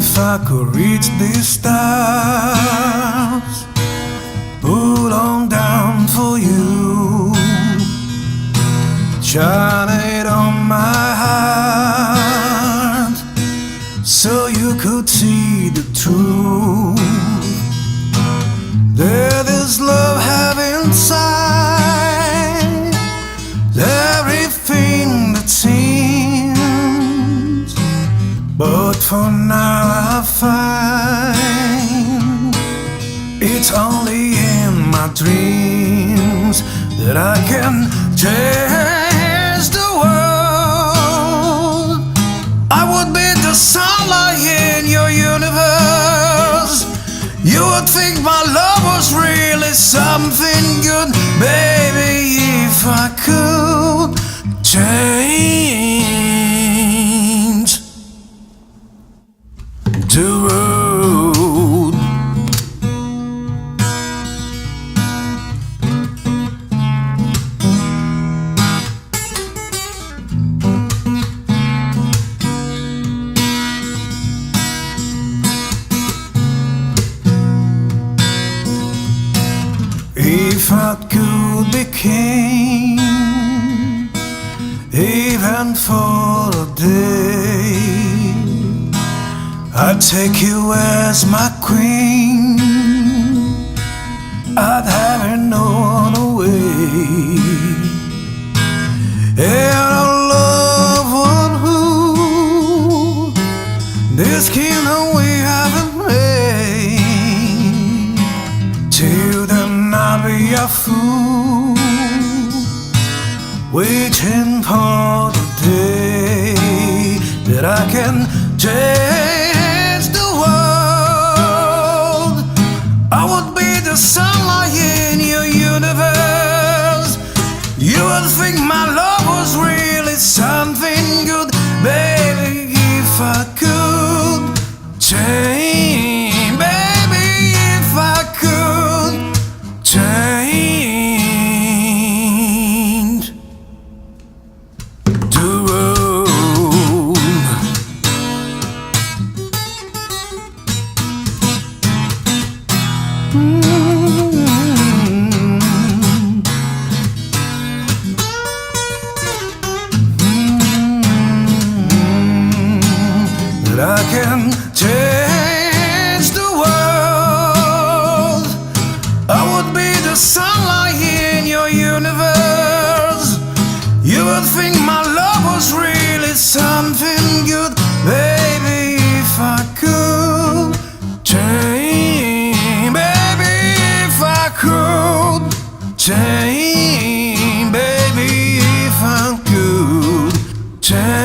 If I could reach the stars, pull on down for you, shine it on my heart, so you could see the truth. There is love have inside everything that seems, but for now I find it's only in my dreams that I can change the world. I would be the sunlight in your universe. You would think my love was really something good, baby, if I could change the road. If I could be king, even for a day, I'd take you as my queen. I'd have it no other way. And a love one who this kingdom we haven't made. Till then I'll be a fool, waiting for the day that I can change the world. I would be the sunlight in your universe. You would think my love was really something good, baby, if I could change, baby, if I could change the road. That I can change the world. I would be the sunlight in your universe. You would think my love was really something good, baby, if I could change, baby, if I could change, baby, if I could change.